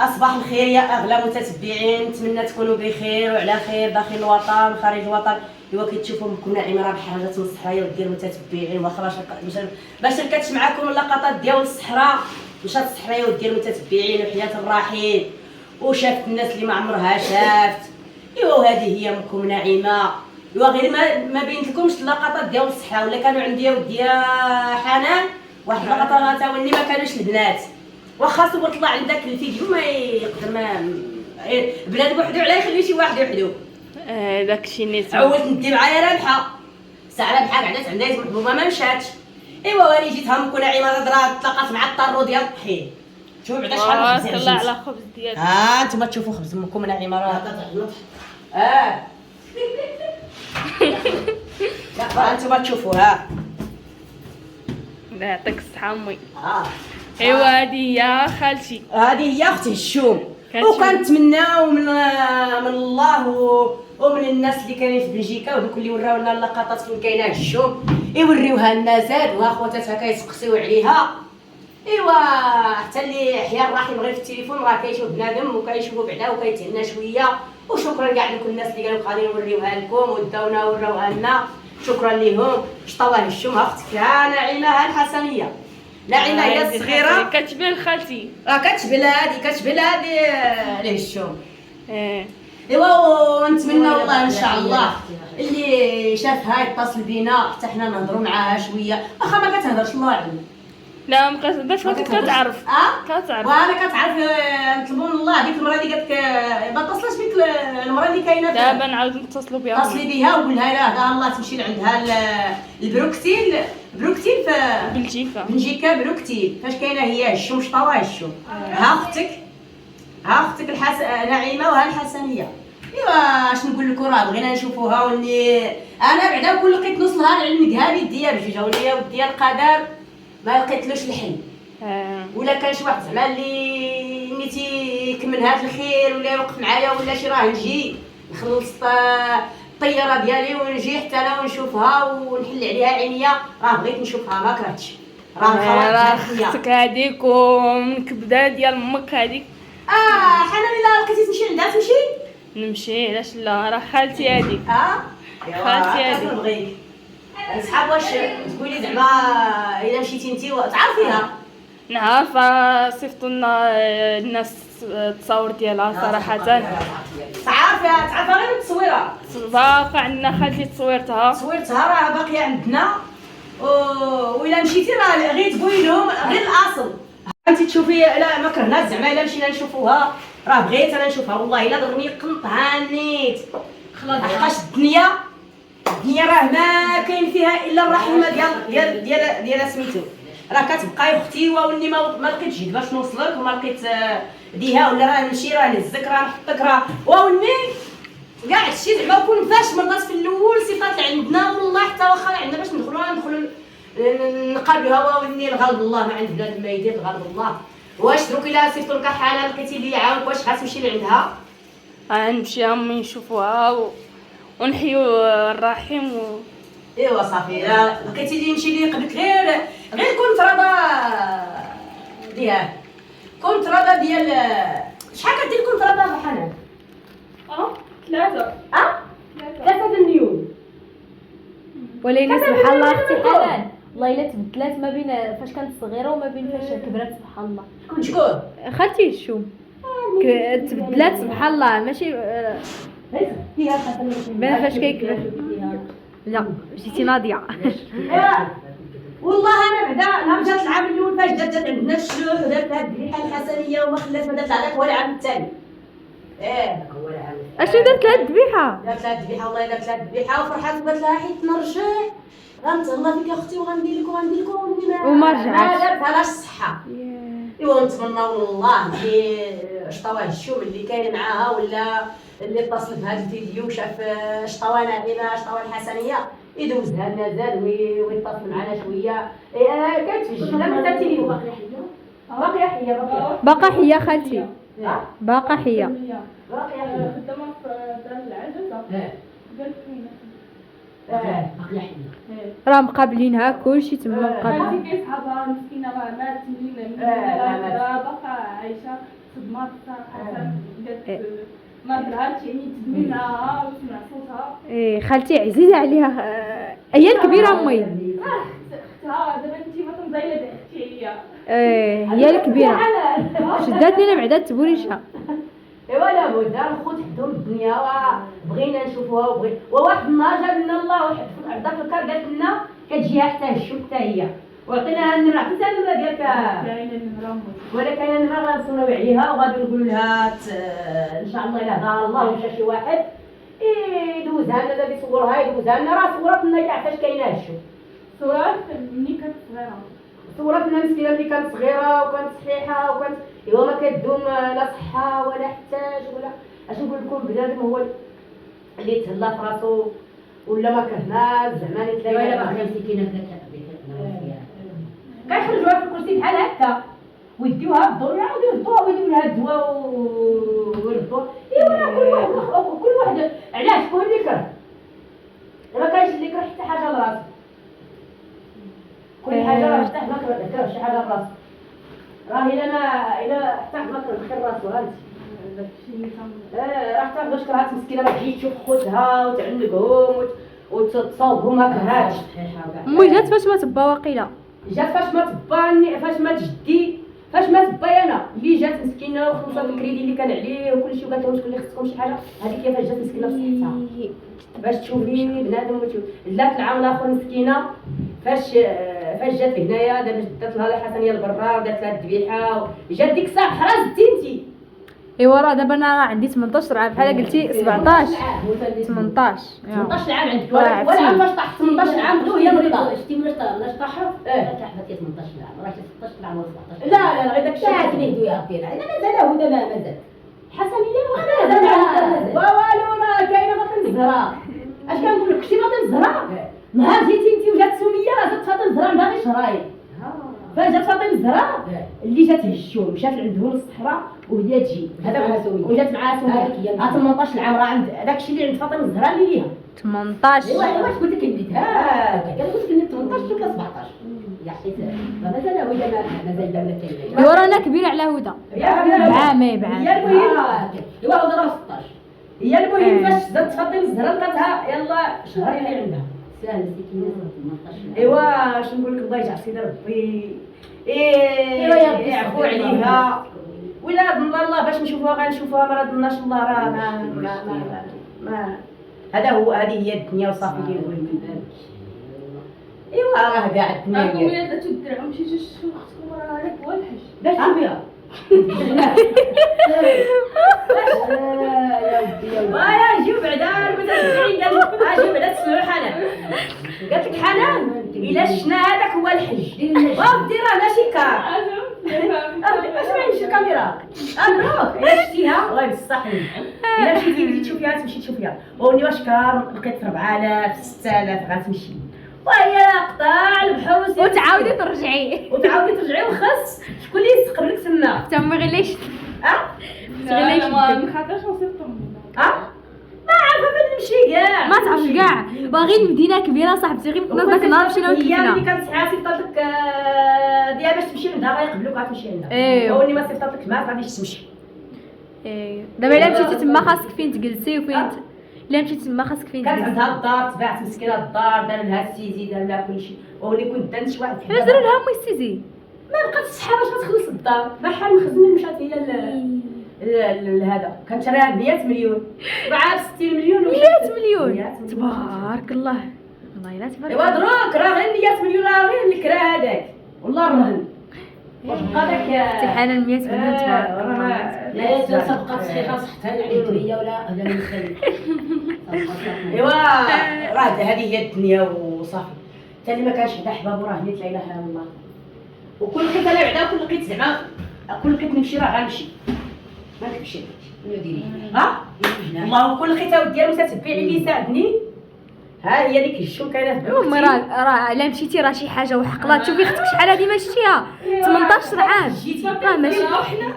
أصبح الخير يا أغلى متتبعين، نتمنى تكونوا بخير وعلى خير داخل الوطن خارج الوطن. إوا كتشوفوا بكم نعيمة راه بحال حاجة من الصحراء وديال المتتبعين، واخا ما شاركتش معكم اللقطات ديال الصحراء، مشات الصحراء وديال المتتبعين وحياة الرحيم وشافت الناس اللي ما عمرها شافت. إوا وهذه هي أمكم نعيمة. إوا غير ما بينت لكمش اللقطات ديال الصحراء، ولا كانوا عندي ودي حنان واحد اللقطات تاولني ما كانوش البنات، واخا صورت طلع عندك الفيديو ما يقدر ما بنادم وحده علاه يخلي شي واحد وحده. داكشي نيت عودت ندي معايا رابحه ساعه رابحه قعدت عندها يد محبوبه ما مشاتش. ايوا واني جيت همكم نعيمه راه تلاقات مع الطرو ديال الطحين. شوف بعدا شحال من خبز طلع على خبز ديالك. نتوما تشوفوا خبز امكم نعيمه راه لا نتوما تشوفوا الله يعطيك الصحة امي. ايوا هذه هي خالتي، هذه هي اختي الشوم. وكنتمناو من الله ومن الناس اللي كاينين في بلجيكا ودوك اللي وراو لنا اللقطات فين كاينه الشوم يوريوها لنا زاد، وها خواتاتها كيسقسيو عليها. ايوا حتى اللي حيا الرحيم غير في التليفون راه كيشوف بنادم وكيشوفوا بعدا وكيتهنى شويه. وشكرا كاع لكل الناس اللي قالوا غادي نوريوها لكم وداونا وراوها لنا، شكرا ليهم. شطوها الشوم اختك نعيمه الحسنيه. نعيمه هي الصغيره كتبان لخالتي، راه كتبان هذه ليه الشوم. ايوا ونتمنى والله ان شاء الله اللي شافها يتصل بينا حتى حنا نهضروا معاها شويه، واخا ما كتهضرش الله اعلم. لا ما كتهضرش ولكن كتعرف. كتعرف وانا كتعرف. نطلبوا من الله ديك المراه اللي قالت ما اتصلش بك المراه اللي كاينه دابا نعاودو نتصلوا بها. اتصلي بها وقول لها لا الله تمشي لعندها البروكتيل في بلجيكا بروكتيل فاش كاينه هي الشوم شطاوها الشوم. ها اختك نعيمه وها الحسنيه. ايوا اش نقول لكم راه بغينا نشوفوها وني انا بعدا كون لقيت نص نهار على المقهابي ديال بجوجه وليا وديال القدر ما لقيتلوش الحل. ولا كان شي واحد زعما اللي نيتي يكمل هذا الخير ولا يوقف معايا ولا شي راه نجي نخلص الطياره ديالي ونجي حتى انا ونشوفها ونحل عليها عينيا. راه بغيت نشوفها ما كرهتش. راه اختك هذيك ومن كبده ديال امك هذيك. حنان الا لقيتي تمشي عندها تمشي نمشي علاش لا، راه خالتي هذيك. خالتي هذيك نبغيك نسحب. واش تقولي زعما الا مشيتي انت تعرفيها؟ نعرف، صيفطوا لنا الناس التصاور ديالها صراحه. تعرفها غير التصويره باقا عندنا خالتي تصويرتها راه باقيه عندنا. وإلا مشيتي راه غير تقولي لهم غير الاصل. انت تشوفي لا ما كرهناش زعما الا مشينا نشوفوها راه بغيت انا نشوفها والله الا ضرني قنط هانيت. حقاش الدنيا راه ما كاين فيها الا الرحمه ديال سميتو. راه كتبقى اختي واني ما لقيتش جهد باش نوصلك وما لقيت ديها ولا راه نمشي راه نهزك راه نحطك راه واني كاع هادشي زعما كون فاش مرات في الاول صفات اللي عندنا والله حتى واخا عندنا باش ندخلوا نقابلوها واني الغالب الله ما عند بنادم ما يدير الغالب الله. واش دروك الا صيفطوا لك حاله لقيتي لي عاود واش غتمشي لعندها؟ غنمشي امي نشوفوها ونحيو الرحيم ايوا صافي. لقيتي لي نمشي لي قبلك غير كنت راضه ديال شحال كدير كنت راضه حنان؟ 3 مليون. وليلى سبحان الله اختي حنان والله الا تبدلات ما بين فاش كانت صغيره وما بين فاش كبرات سبحان الله. شكون خالتي الشوم تبدلات سبحان الله ماشي فيها بين فاش كيكبر. لا جيتي ناضيه. والله انا بعدا نهار جات العام الاول فاش جات عندنا الشلوح ودارت هاد الريحه الحسنيه وما خلات ما دارت عليك ولا العام الثاني. هو العام اشنو درت لها الذبيحه؟ دارت لها الذبيحه والله درت لها الذبيحه وفرحات وقالت لها حيت نرجع غنتهلا فيك اختي وغندير لك وما رجعتش. ما دارتها لاش الصحه. ايوا نتمناو من الله اللي شطواه الشوم اللي كاين معاها ولا اللي اتصل بهذا الفيديو وشاف شطواه نعيمه شطواه الحسنيه يدوزها لنا زاد ويتصل معنا شويه. كانت في الجنه ما درتي لي باقيه حيه باقا حيه خالتي باقا حيه. خدامه في دار العجزه. قالت لي باقي حنا راه مقابلينها كلشي تما مقابل. هادي كيصحابها مسكينه راه مات منين باقا عايشه خدمات صراحه قالت ما بلاتش يعني تدمينها وتسمع صوتها. خالتي عزيزه عليها، هي الكبيره امي. اختها دابا انت ما تنضيله اختي هي الكبيره شداتني انا بعدا تبوريشها. ايوا لابد الخوت حدهم الدنيا وبغينا نشوفوها وواحد النهار جاب لنا الله واحد في ذاك الكار قالت لنا كتجيها حتى الشوك حتى هي وعطيناها النمره عطيتها النمره ديالك كاينه النمره ولا كاينه النمره غنصوناو عليها وغادي نقولوا لها ان شاء الله الا دار الله ومشى شي واحد يدوزها لنا غادي يصورها يدوزها لنا راه صورت لنا كاع فاش كاينه الشوك صورات ملي كانت صغيره صورت لنا مسكينه ملي كانت صغيره وكانت صحيحه وكانت ايوا ما كدوم لا صحه ولا احتاج ولا اش نقول لكم بنادم هو اللي تهلا في راسو ولا ما كرهناش زعما نتلاقى ولا باقي مسكينه كيخرجوها في الكرسي بحال هكا ويديوها بالضر يعاودوا يردوها ويديو لها الدواء ويردوها ايوا كل واحد علاش كل اللي كره ما كاينش اللي كره حتى حاجه لراسو كل حاجه راه حتى ما كره شي حاجه لراسو راه الا حتى ما كره خير راسو هانتي راه حتى باش كرهات مسكينه ما تجي تشوف خوتها وتعنقهم وتصاوبهم ما كرهاتش امي جات فاش ما تبا واقيلا جات فاش ما تباني فاش ما جدي فاش ما تبايا انا اللي جات مسكينه وخلصت الكريدي اللي كان عليه وكل شيء وقالت لهم شكون اللي خصكم شي حاجه هذيك هي فاش جات مسكينه بصحتها باش تشوفي بنادم لات العام الاخر مسكينه فاش جات هنايا دابا دات لها الحسنيه البرار دات لها الذبيحه جات ديك الساعه حرزتي انت ايوا راه دابا انا عندي 18 عام بحال قلتي 17 18 18 عام عندك ولا عام فاش طاحت 18 عام بدو هي مريضه شتي ملاش طاحت حبتي 18 عام راه 16 عام ولا 17 لا غير داك الشيء شاك نهدو يا ربي انا مازال هو دابا مازال حسنيه والو راه كاينه فاطمه الزهراء اش كنقول لك شتي فاطمه الزهراء نهار جيتي انت وجات سميه راه جات فاطمه الزهراء باغي شرايط فاش جات فاطمه الزهراء اللي جات هشوم مشات عندهم للصحراء وهي تجي هذا وجات معها سميه 18 عام راه عند داكشي اللي عند فاطمه الزهراء اللي ليها 18 ايوا قلت لك نيتها قلت لك 18 ولا 17 يا حيت مازال هو دابا مازال دابا كاين ايوا رانا كبيره على هدى بعامي هي المهم ايوا هو راه 16 هي المهم فاش زادت فاطمه الزهراء لقاتها يلا شهر اللي عندها ساهل مسكينه 18 ايوا اش نقول لك الله يجعل سيدي ربي ايوا يا ربي يعفو عليها ولا ضمن الله باش نشوفوها غنشوفوها ما ضمناش الله راه ما هذا هو هذه هي الدنيا وصافي اللي نقول ايوا راه كاع الدنيا راكم ولا تدرعوا مشيتوا تشوفوا اختكم راه هذاك هو الحج باش تشوفيها يا جيو بعدا المتابعين قالوا جيو بعدا تسمعوا حنان قالت لك حنان الا شفنا هذاك هو الحج ودي راه ماشي كار اش معنى الكاميرا مبروك الا شفتيها والله بصح الا مشيتي تشوفيها تمشي تشوفيها وني واش كار لقيت 4000 6000 غتمشي وهي قطاع البحر وتعاودي ترجعي وخاص شكون اللي يستقبل لك تما تما غير ليش لا ما نخاطرش نصيبكم ما عارفه فين نمشي كاع ما تعرفش كاع باغي المدينه كبيره صاحبتي غير كنا داك النهار مشينا هي اللي وكلنا كانت صحاتي قالت لك ديال باش تمشي عندها غيقبلوك غتمشي عندها ايوا. وني ما صيفطت لك ما غاديش تمشي دابا الا مشيتي تما خاصك فين تجلسي وفين الا مشيتي تما خاصك فين كانت تجلسي. عندها الدار تباعت مسكينه الدار دار لها السيزي دار لها كلشي وني كنت دانت شي واحد علاش داروا لها امي السيزي ما بقات الصحه باش تخلص الدار بحال المخزن مشات هي هذا كان شراها ب 100 مليون باعها ب 60 مليون 100 مليون تبارك الله والله لا تبارك ايوا دروك راه غير 100 مليون راه غير الكرا هذاك والله الرهن واش بقى داك تحنن 100 مليون تبارك الله لا سبقت صحيحه صحتها عليك هي ولا هذا من الخير ايوا راه هذه هي الدنيا وصافي حتى اللي ما كانش عندها احباب راه نيت لا اله الا الله وكل لقيت انا بعدا كل لقيت زعما كل لقيت نمشي راه غنمشي ما نمشي نديري ها والله كل لقيت ودي ديالو تتبع اللي يساعدني ها هي ديك الشوم كاينه في امي راه الا مشيتي راه شي حاجه وحقله. تشوفي اختك شحال هادي ما شتيها 18 عام راه ماشي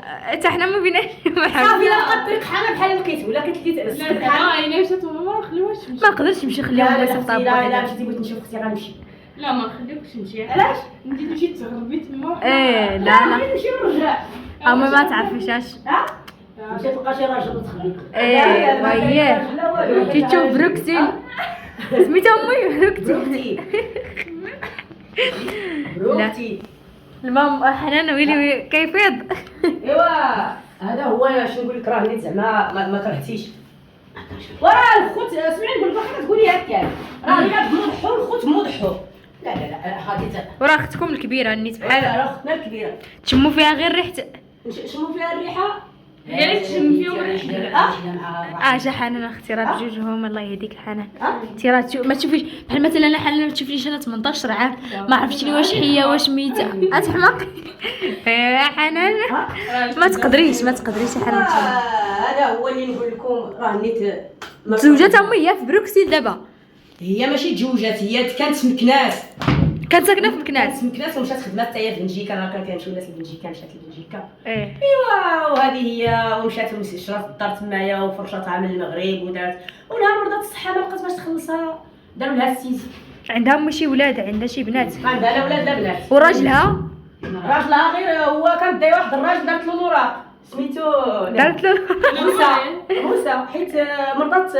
حتى حنا ما بيناش صافي لا لقات طريق حامه بحال لقيت ولا كنت لقيت لا الا مشات وما نخليوهاش تمشي. ما نقدرش نمشي نخليهم لا يصيفطوا لا مشيتي بغيت نشوف اختي غنمشي. لا ما نخليوكش تمشي. علاش؟ انت تمشي تغربي تما. ايه لا بغيت نمشي ونرجع. امي ما تعرفيش ها مشيت تلقى شي راجل وتخليك. ايه وياه كي تشوف بروكسيل سميتها امي بروكسيل. بروكتي المهم حنان ويلي كيفيض. ايوا هذا هو شنو نقول لك راه نيت زعما ما كرهتيش وراه الخوت سمعي نقول لك واخا تقولي هكا راه الا بمضحو الخوت مضحو. لا هادي وراه اختكم الكبيره نيت بحال راه اختنا الكبيره تشموا فيها غير ريحه. شنو فيها الريحه غير تشم فيهم ريحه. جا حنان اختي راه بجوجهم الله يهديك الحنان. انت راه ما تشوفيش بحال مثلا انا حنان ما تشوفنيش انا 18 عام ما عرفتش لي واش حيه واش ميته اتحمق. يا حنان ما تقدريش يا حنان. هذا هو اللي نقول لكم راه نيت تزوجات امي هي في بروكسيل دابا. هي ماشي تزوجات هي كانت في مكناس. كانت ساكنه في مكناس. كانت في مكناس ومشات خدمات حتى هي في بلجيكا. راه كان كيمشيو الناس لبلجيكا مشات لبلجيكا. ايوا وهذه هي ومشات شرات الدار تمايا وفرشاتها من المغرب ودارت ونهار مرضات الصحه ما لقات باش تخلصها داروا لها السيس. عندها امي شي ولاد عندها شي بنات عندها لا ولاد لا بنات. وراجلها راجلها غير هو كان داي واحد الراجل دارت له نوراق سميتو دارت له موسى حيت مرضات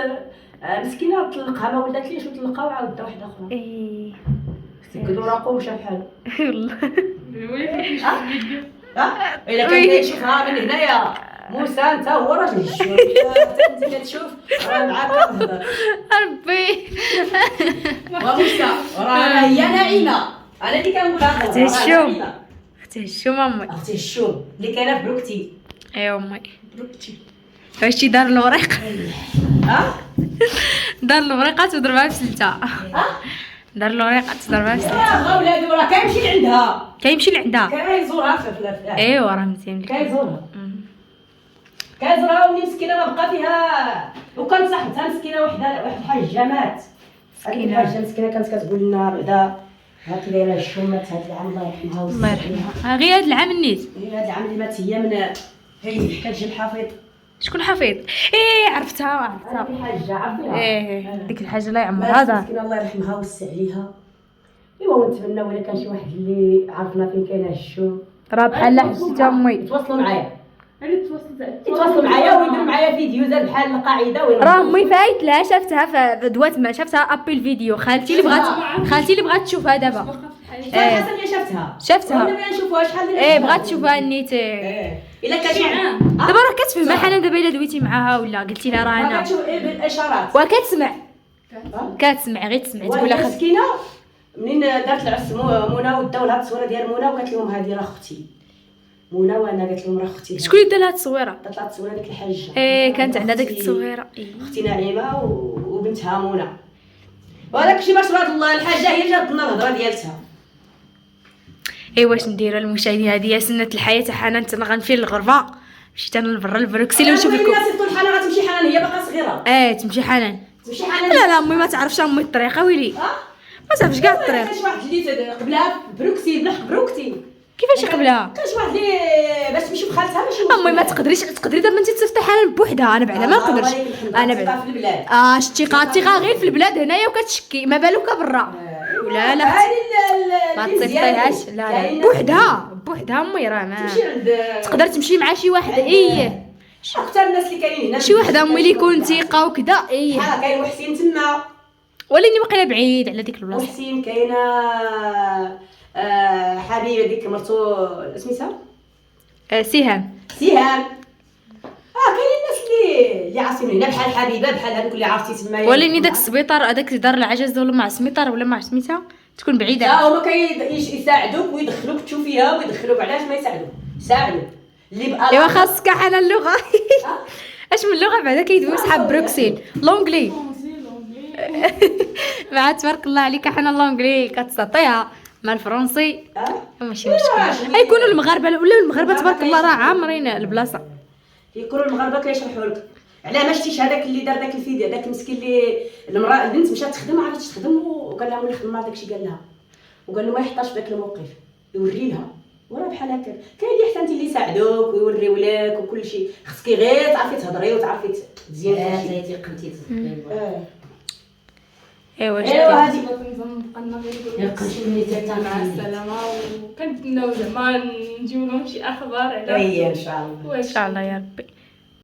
مسكينه طلقها ما ولات ليش وطلقها وعاود دا واحده اخرى. ايه سكدوا راقو ومشى بحالو. والله الا كان داير شي خرا من هنايا موسى انت هو راجل الشوم انت كتشوف راه معاك كنهضر ربي وموسى راه هي نعيمه انا اللي كنقولها اختي الشوم اختي الشوم امي اختي الشوم اللي كاينه في بروكتي. ايوا امي واش دار الوريق دار الوريقات وضربها بسلته. دار الوريقات وضربها بسلته. يا ولادو راه كيمشي لعندها كيمشي لعندها كيزورها في الافلام. ايوا راه مزيان كيزورها ومني مسكينه ما بقى فيها وكانت صاحبتها مسكينه واحد الحاجه مات. هذيك الحاجه مسكينه كانت كتقول لنا بعدا هاكي دايره الشومات هذا العام الله يرحمها الله يرحمها. غير هاد العام النيت هذا العام اللي مات هي من هي كتجي الحفيظ. شكون حفيظ؟ ايه عرفتها في حاجه عرفتها ايه ديك الحاجه الله يعمرها دار. مسكينه الله يرحمها ويوسع عليها. ايوا ونتمنى ولا كان شي واحد اللي عرفنا فين كاينه الشوم راه بحال حسيت امي يتواصلوا معايا يتواصلوا معايا ويديروا معايا فيديوهات بحال القاعده راه امي فايت لها شفتها في دوات ما شفتها ابل فيديو خالتي اللي بغات تشوفها دابا. حسن اللي شفتها ولا بغينا نشوفوها شحال ايه بغات تشوفها نيت. الا كان عام دابا راه كتفهمها حنان دابا الا دويتي معاها ولا قلتي لها راه انا كتشوف بالاشارات كتسمع غير تسمع تقول وهي لها مسكينه منين دارت العرس منى وداو لها التصويره ديال منى وقالت لهم هذه راه اختي منى وانا قالت لهم راه اختي. شكون اللي دار لها التصويره؟ دارت لها التصويره ديك الحاجه ايه كانت عندها ديك التصويره اختي نعيمه وبنتها منى وهذاك الشيء باش راد الله الحاجه هي جات لنا الهضره ديالتها. ايه واش نديروا المشاهدين هذه هي سنه الحياه تاع حنان. انا غنمشي للغربه مشيت انا لبرا البروكسيل ونشوف لكم. الناس يقول حنان غتمشي حنان هي باقا صغيره. تمشي حنان. لا لا امي ما تعرفش امي الطريقه ويلي ما تعرفش كاع الطريق. كاش واحد اللي قبلها بروكسي بلا بروكتي كيفاش قبلها؟ كاش واحد اللي باش تمشي بخالتها ماشي امي ما تقدري دابا انت تصيفطي حنان بوحدها. انا بعدا ما نقدرش. انا بعدا في البلاد الثقه غير في البلاد هنايا وكتشكي ما بالك برا. لا ما تصيفطيهاش. لا بوحدها امي راه ما تقدر تمشي مع شي واحد. اكثر الناس اللي كاينين هنا شي واحد امي اللي يكون ثقه وكذا. بحال كاين وحسين تما ولاني واقيلا بعيد على ديك البلاصه. وحسين كاينه حبيبه ديك مرتو سميتها سهام. كاينين الناس اللي عارفين هنا بحال حبيبه بحال هذوك اللي عرفتي تما. ولاني داك السبيطار هذاك دار العجز ولا مع السميطار ولا مع سميتها تكون بعيده. لا هما يساعدوك ويدخلوك تشوفيها ويدخلوك. علاش ما يساعدوك اللي بقى ايوا خاصك حنا اللغه. اش من اللغه بعدا كيدويو صحاب بروكسيل لونجلي. مع تبارك الله عليك حنا اللونجلي كتستطيعها مع الفرنسي ماشي مشكل. يكونوا المغاربه ولا المغاربه تبارك الله راه عامرين البلاصه. يكونوا المغاربه كيشرحوا لك علاه ما شتيش هذاك اللي دار داك الفيديو، داك المسكين اللي المراه البنت مشات تخدم ما عرفتش تخدم وقال لها ولي خدم داك الشيء قال لها وقال له ما يحطاش في داك الموقف يوري لها وراه بحال هكاك. كاين اللي حتى انت اللي يساعدوك ويوريو لك وكل شيء، خصك غير تعرفي تهضري وتعرفي تزيان كلشي. زيتي قمتي ايوا ايوا هادي كنظن بقالنا غير يا نقولوا قلت لي مع مع السلامه، وكنتمناو زعما نجيو لهم شي اخبار على اي ان شاء الله. ان شاء الله يا ربي.